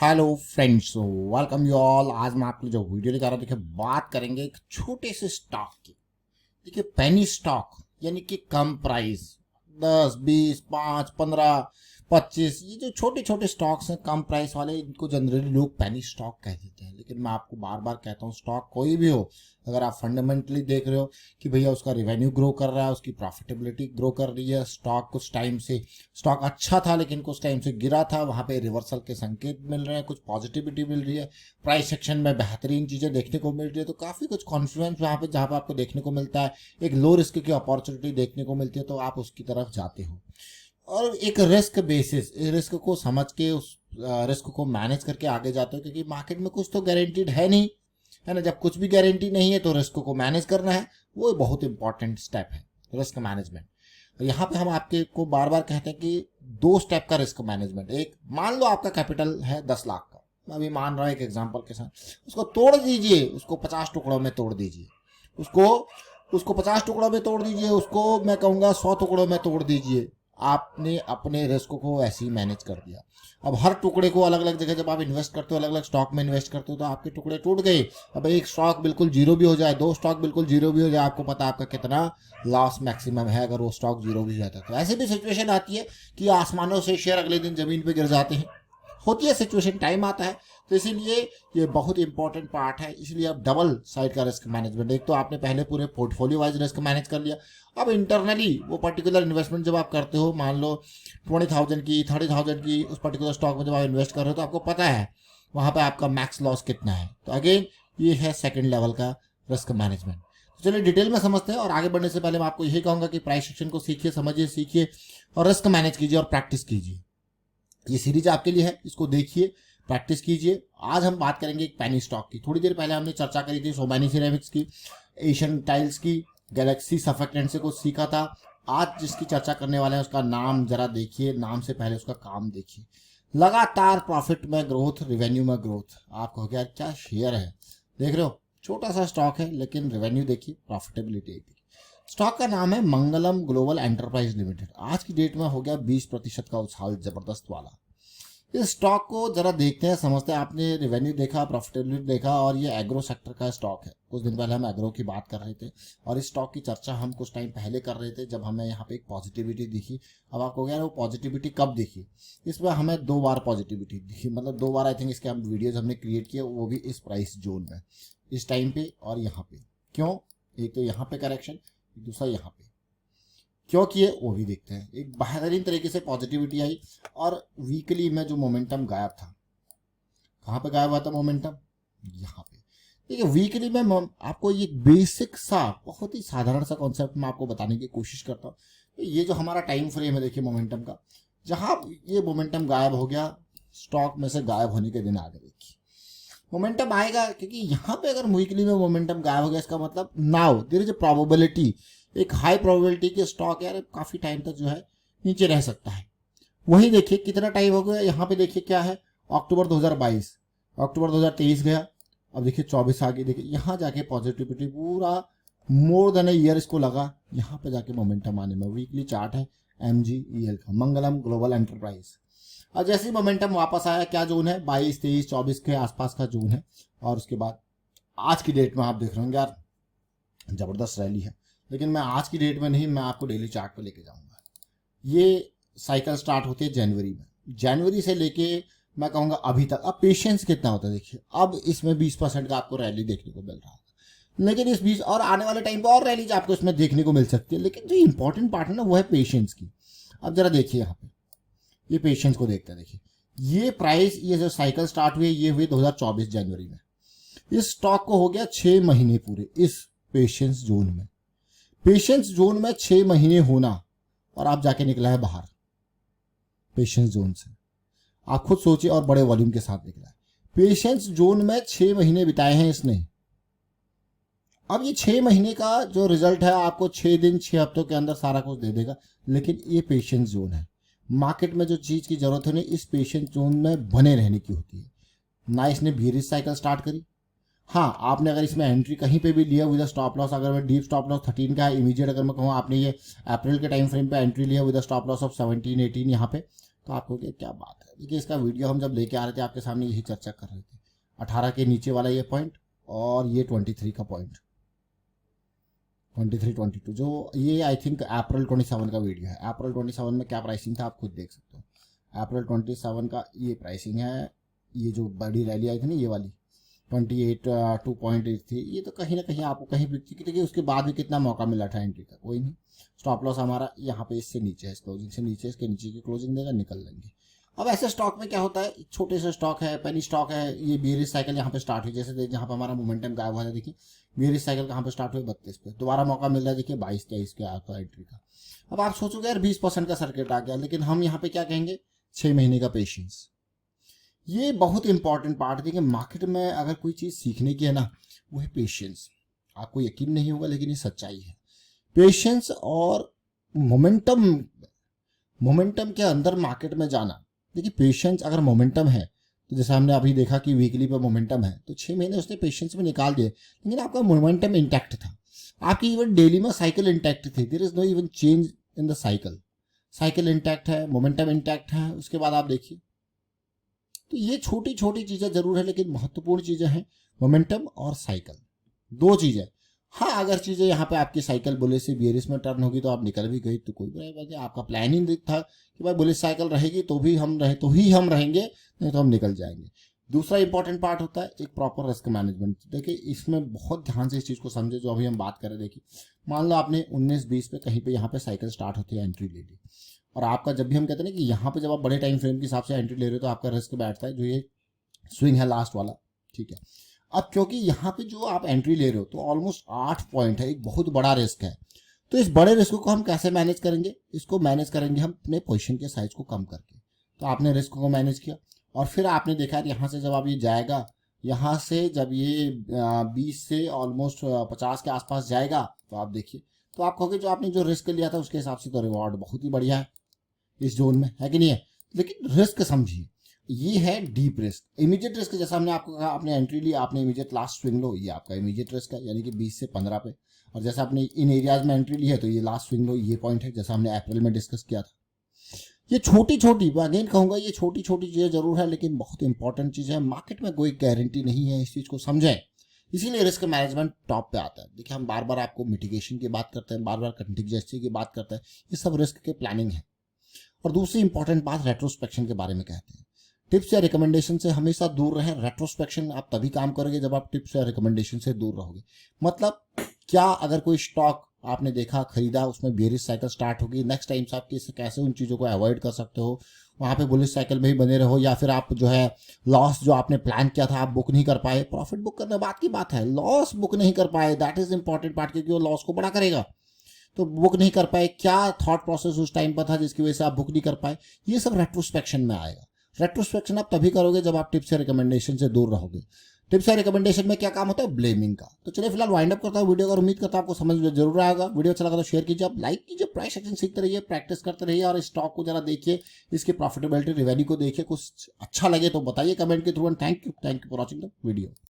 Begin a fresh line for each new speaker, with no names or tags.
Hello friends, welcome you all. आज मैं आपके लिए जो वीडियो लेकर आ रहा हूँ, देखिए बात करेंगे एक छोटे से स्टॉक की। देखिए पेनी स्टॉक यानी कि कम प्राइस, 10, 20, 5, 15, 25, ये जो छोटे छोटे स्टॉक्स हैं कम प्राइस वाले, इनको जनरली लोग पेनी स्टॉक कह देते हैं। लेकिन मैं आपको बार बार कहता हूँ, स्टॉक कोई भी हो, अगर आप फंडामेंटली देख रहे हो कि भैया उसका रिवेन्यू ग्रो कर रहा है, उसकी प्रॉफिटेबिलिटी ग्रो कर रही है, स्टॉक कुछ टाइम से स्टॉक अच्छा था लेकिन कुछ टाइम से गिरा था, वहाँ पे रिवर्सल के संकेत मिल रहे हैं, कुछ पॉजिटिविटी मिल रही है, प्राइस सेक्शन में बेहतरीन चीज़ें देखने को मिल रही है, तो काफ़ी कुछ कॉन्फिडेंस वहाँ पे जहाँ पे आपको देखने को मिलता है, एक लो रिस्क की अपॉर्चुनिटी देखने को मिलती है, तो आप उसकी तरफ जाते हो। और एक रिस्क बेसिस, इस रिस्क को समझ के उस रिस्क को मैनेज करके आगे जाते हो, क्योंकि मार्केट में कुछ तो गारंटीड है नहीं, है ना। जब कुछ भी गारंटी नहीं है तो रिस्क को मैनेज करना है, वो बहुत इंपॉर्टेंट स्टेप है, रिस्क मैनेजमेंट। यहाँ पे हम आपके को बार बार कहते हैं कि दो स्टेप का रिस्क मैनेजमेंट। एक, मान लो आपका कैपिटल है 10 लाख का, मैं अभी मान रहा हूँ एक एग्जांपल के साथ, उसको तोड़ दीजिए, उसको 50 टुकड़ों में तोड़ दीजिए, उसको उसको 50 टुकड़ों में तोड़ दीजिए, उसको मैं कहूँगा 100 टुकड़ों में तोड़ दीजिए। आपने अपने रिस्क को ऐसे ही मैनेज कर दिया। अब हर टुकड़े को अलग अलग जगह जब आप इन्वेस्ट करते हो, अलग अलग स्टॉक में इन्वेस्ट करते हो, तो आपके टुकड़े टूट गए। अब एक स्टॉक बिल्कुल जीरो भी हो जाए, दो स्टॉक बिल्कुल जीरो भी हो जाए, आपको पता है आपका कितना लॉस मैक्सिमम है अगर वो स्टॉक जीरो भी हो जाता है। तो ऐसी भी सिचुएशन आती है कि आसमानों से शेयर अगले दिन जमीन पे गिर जाते हैं, होती है सिचुएशन, टाइम आता है। तो इसीलिए ये बहुत इंपॉर्टेंट पार्ट है। इसलिए अब डबल साइड का रिस्क मैनेजमेंट, एक तो आपने पहले पूरे पोर्टफोलियो वाइज रिस्क मैनेज कर लिया, अब इंटरनली वो पर्टिकुलर इन्वेस्टमेंट जब आप करते हो, मान लो 20,000 की 30,000 की उस पर्टिकुलर स्टॉक में जब आप इन्वेस्ट कर रहे हो, तो आपको पता है वहाँ पे आपका मैक्स लॉस कितना है। तो अगेन ये है सेकेंड लेवल का रिस्क मैनेजमेंट। तो चलिए डिटेल में समझते हैं, और आगे बढ़ने से पहले मैं आपको यही कहूँगा कि प्राइस सेक्शन को सीखिए, समझिए, सीखिए और रिस्क मैनेज कीजिए और प्रैक्टिस कीजिए। ये सीरीज आपके लिए है, इसको देखिए, प्रैक्टिस कीजिए। आज हम बात करेंगे एक पेनी स्टॉक की। थोड़ी देर पहले हमने चर्चा करी थी सोमानी सिरेमिक्स की, एशियन टाइल्स की, गैलेक्सी सर्फेक्टेंट से कुछ सीखा था। आज जिसकी चर्चा करने वाले हैं उसका नाम जरा देखिए, नाम से पहले उसका काम देखिए। लगातार प्रॉफिट में ग्रोथ, रिवेन्यू में ग्रोथ। आप कहोगे यार क्या शेयर है, देख रहे हो छोटा सा स्टॉक है लेकिन रेवेन्यू देखिए, प्रॉफिटेबिलिटी देखिए। स्टॉक का नाम है मंगलम ग्लोबल एंटरप्राइज लिमिटेड। आज की डेट में हो गया 20% का उछाल, जबरदस्त वाला। इस स्टॉक को जरा देखते हैं, समझते हैं। आपने रेवेन्यू देखा, प्रॉफिटेबिलिटी देखा, और ये एग्रो सेक्टर का स्टॉक है। कुछ दिन पहले हम एग्रो की बात कर रहे थे और इस स्टॉक की चर्चा हम कुछ टाइम पहले कर रहे थे, जब हमें यहाँ पे एक पॉजिटिविटी दिखी। अब आपको क्या है, वो पॉजिटिविटी कब दिखी? इसमें हमें 2 बार पॉजिटिविटी दिखी, मतलब 2 बार आई थिंक इसके हम वीडियोज हमने क्रिएट किए, वो भी इस प्राइस जोन में, इस टाइम पे और यहाँ पे। क्यों? एक तो यहाँ पे करेक्शन, दूसरा यहाँ पे क्यों किए वो भी देखते हैं। एक बेहतरीन तरीके से पॉजिटिविटी आई और वीकली में जो मोमेंटम गायब था, कहाँ पे गायब हुआ था मोमेंटम? यहाँ पे। देखिए वीकली में आपको ये बेसिक सा, बहुत ही साधारण सा कॉन्सेप्ट मैं आपको बताने की कोशिश करता हूँ। ये जो हमारा टाइम फ्रेम है देखिए मोमेंटम का, जहाँ ये मोमेंटम गायब हो गया, स्टॉक में से गायब होने के दिन आ गए। देखिए मोमेंटम आएगा, क्योंकि यहाँ पे अगर वीकली में मोमेंटम गायब हो गया, इसका मतलब now there is a probability, एक हाई प्रोबेबिलिटी के स्टॉक यार काफी टाइम तक जो है नीचे रह सकता है। वही देखिए कितना टाइम हो गया, यहाँ पे देखिए क्या है, अक्टूबर 2022, अक्टूबर 2023 गया, अब देखिए 24 आ गई। देखिए यहाँ जाके पॉजिटिविटी पूरा मोर देन ए ईयर इसको लगा, यहाँ पे जाके मोमेंटम आने में। वीकली चार्ट है MGEL का, मंगलम ग्लोबल एंटरप्राइज। और जैसे ही मोमेंटम वापस आया, क्या जोन है, 22, 23, 24 के आसपास का जोन है। और उसके बाद आज की डेट में आप देख रहे होंगे यार जबरदस्त रैली है, लेकिन मैं आज की डेट में नहीं, मैं आपको डेली चार्ट पे लेके जाऊंगा। ये साइकिल स्टार्ट होती है जनवरी में, जनवरी से लेके मैं कहूँगा अभी तक। अब पेशेंस कितना होता है देखिए, अब इसमें 20% का आपको रैली देखने को मिल रहा है, लेकिन इस 20 और आने वाले टाइम पे और रैलीज आपको इसमें देखने को मिल सकती है। लेकिन जो इंपॉर्टेंट पार्ट है ना, वो है पेशेंस की। अब जरा देखिए यहाँ पे, ये पेशेंस को देखते हैं। देखिए ये प्राइस, ये जो साइकिल स्टार्ट हुई, ये हुई 2024 जनवरी में। इस स्टॉक को हो गया 6 महीने पूरे इस पेशेंस जोन में। पेशेंस जोन में 6 महीने होना, और आप जाके निकला है बाहर पेशेंस जोन से। आप खुद सोचिए, और बड़े वॉल्यूम के साथ निकला है। पेशेंस जोन में 6 महीने बिताए हैं इसने। अब ये 6 महीने का जो रिजल्ट है आपको 6 दिन 6 हफ्तों के अंदर सारा कुछ दे देगा, लेकिन ये पेशेंस जोन है। मार्केट में जो चीज की जरूरत है, इस पेशेंस जोन में बने रहने की होती है ना। इसने बेरिश साइकिल स्टार्ट करी, हाँ आपने अगर इसमें एंट्री कहीं पे भी लिया विद स्टॉप लॉस, अगर मैं डीप स्टॉप लॉस 13 का है, इमीडिएट अगर मैं कहूँ, आपने ये अप्रैल के टाइम फ्रेम पे एंट्री लिया विद स्टॉप लॉस ऑफ 17, 18 यहाँ पे, तो आपको क्या बात है। देखिए इसका वीडियो हम जब लेके आ रहे थे आपके सामने यही चर्चा कर रहे थे, 18 के नीचे वाला ये पॉइंट और ये 23 का पॉइंट, 23, 22, जो ये आई थिंक अप्रैल 27 का वीडियो है। अप्रैल 27 में क्या प्राइसिंग था आप खुद देख सकते हो। अप्रैल 27 का ये प्राइसिंग है, ये जो बड़ी रैली आई थी ना ये वाली 28 2.8 थी, ये तो कहीं ना कहीं आपको कहीं बिकती की। देखिए उसके बाद भी कितना मौका मिला था एंट्री का, कोई नहीं। स्टॉप लॉस हमारा यहाँ पे इससे नीचे है, इस क्लोजिंग से नीचे, इसके नीचे की क्लोजिंग देगा, निकल लेंगे। अब ऐसे स्टॉक में क्या होता है, छोटे से स्टॉक है, पेनी स्टॉक है, ये बेरिश साइकिल यहाँ पे स्टार्ट हुई, जैसे जहाँ पे हमारा मोमेंटम गायब हुआ था, देखिए बेरिश साइकिल कहाँ पे स्टार्ट हुई 32 पे, दोबारा मौका मिल रहा है देखिए 22-23 के आपका एंट्री का। अब आप सोचोगे यार 20% का सर्किट आ गया, लेकिन हम यहाँ पे क्या कहेंगे, 6 महीने का पेशेंस। ये बहुत इंपॉर्टेंट पार्ट है। देखिए मार्केट में अगर कोई चीज सीखने की है ना, वो है पेशेंस। आपको यकीन नहीं होगा लेकिन ये सच्चाई है। पेशेंस और मोमेंटम, मोमेंटम के अंदर मार्केट में जाना। देखिए पेशेंस अगर मोमेंटम है तो जैसे हमने अभी देखा कि वीकली पे मोमेंटम है, तो 6 महीने उसने पेशेंस में निकाल दिए, लेकिन आपका मोमेंटम इंटैक्ट था, आपकी इवन डेली में साइकिल इंटैक्ट थी। There is no even change in the cycle, cycle intact है, मोमेंटम इंटैक्ट है। उसके बाद आप देखिए, तो ये छोटी छोटी चीजें जरूर है लेकिन महत्वपूर्ण चीजें हैं, मोमेंटम और साइकिल, दो चीजें। हाँ अगर चीजें यहाँ पे आपकी साइकिल बुलिश से बियरिश में टर्न होगी तो आप निकल भी गई तो कोई बुराई बात नहीं, आपका प्लानिंग था कि भाई बुलिश साइकिल रहेगी तो भी हम रहे, तो ही हम रहेंगे, नहीं तो हम निकल जाएंगे। दूसरा इंपॉर्टेंट पार्ट होता है एक प्रॉपर रिस्क मैनेजमेंट। देखिए इसमें बहुत ध्यान से इस चीज को समझे जो अभी हम बात कर रहे हैं। देखिए मान लो आपने 19-20 पे कहीं पे यहाँ पे साइकिल स्टार्ट होती है, एंट्री ले ली, और आपका जब भी हम कहते हैं ना कि यहाँ पे जब आप बड़े टाइम फ्रेम के हिसाब से एंट्री ले रहे हो तो आपका रिस्क बैठता है, जो ये स्विंग है लास्ट वाला, ठीक है। अब क्योंकि यहाँ पे जो आप एंट्री ले रहे हो तो ऑलमोस्ट 8 पॉइंट है, एक बहुत बड़ा रिस्क है। तो इस बड़े रिस्क को हम कैसे मैनेज करेंगे, इसको मैनेज करेंगे हम अपने पोजीशन के साइज को कम करके। तो आपने रिस्क को मैनेज किया और फिर आपने देखा यहाँ से जब आप ये जाएगा, यहाँ से जब ये 20 से ऑलमोस्ट 50 के आसपास जाएगा तो आप देखिए, तो आप कहोगे जो आपने जो रिस्क लिया था उसके हिसाब से तो रिवॉर्ड बहुत ही बढ़िया है इस जोन में, है कि नहीं है। लेकिन रिस्क समझिए, ये है डीप रिस्क। इमीडिएट रिस्क जैसा हमने आपको कहा, आपने एंट्री ली, आपने इमीडिएट लास्ट स्विंग लो, ये आपका इमीडिएट रिस्क है, यानी कि 20 से 15 पे। और जैसा आपने इन एरियाज में एंट्री ली है तो ये लास्ट स्विंग लो, ये पॉइंट है, जैसा हमने अप्रैल में डिस्कस किया था। ये छोटी छोटी, अगेन कहूंगा ये छोटी छोटी चीजें जरूर है लेकिन बहुत इंपॉर्टेंट चीज है। मार्केट में कोई गारंटी नहीं है, इस चीज को समझें, इसीलिए रिस्क मैनेजमेंट टॉप पे आता है। देखिए हम बार बार आपको मिटिगेशन की बात करते हैं, बार बार कंटिजेंसी की बात करते हैं, ये सब रिस्क के प्लानिंग है। और दूसरी इंपॉर्टेंट बात रेट्रोस्पेक्शन के बारे में कहते हैं। टिप्स या रिकमेंडेशन से हमेशा दूर रहें। रेट्रोस्पेक्शन आप तभी काम करोगे जब आप टिप्स या रिकमेंडेशन से दूर रहोगे। मतलब क्या, अगर कोई स्टॉक आपने देखा खरीदा, उसमें बेरिश साइकिल स्टार्ट होगी, नेक्स्ट टाइम से आप कैसे उन चीज़ों को अवॉइड कर सकते हो, वहाँ पे बुलिश साइकिल में ही बने रहो, या फिर आप जो है लॉस जो आपने प्लान किया था आप बुक नहीं कर पाए, प्रॉफिट बुक करने बात की बात है, लॉस बुक नहीं कर पाए, दैट इज इंपॉर्टेंट पार्ट, क्योंकि वो लॉस को बड़ा करेगा। तो बुक नहीं कर पाए, क्या थॉट प्रोसेस उस टाइम पर था जिसकी वजह से आप बुक नहीं कर पाए, ये सब रेट्रोस्पेक्शन में आएगा। रेट्रोस्पेक्शन आप तभी करोगे जब आप टिप्स या रिकमेंडेशन से दूर रहोगे। टिप्स या रिकमेंडेशन में क्या काम होता है, ब्लेमिंग का। तो चलिए फिलहाल वाइंड अप करता हूँ वीडियो का, उम्मीद करता हूँ आपको समझ में जरूर आएगा। वीडियो अच्छा लगा तो शेयर कीजिए, आप लाइक कीजिए, प्राइस एक्शन सीखते रहिए, प्रैक्टिस करते रहिए और स्टॉक को जरा देखिए, इसकी प्रॉफिटेबिलिटी रिवेन्यू को देखिए, कुछ अच्छा लगे तो बताइए कमेंट के through. And thank you for watching the video.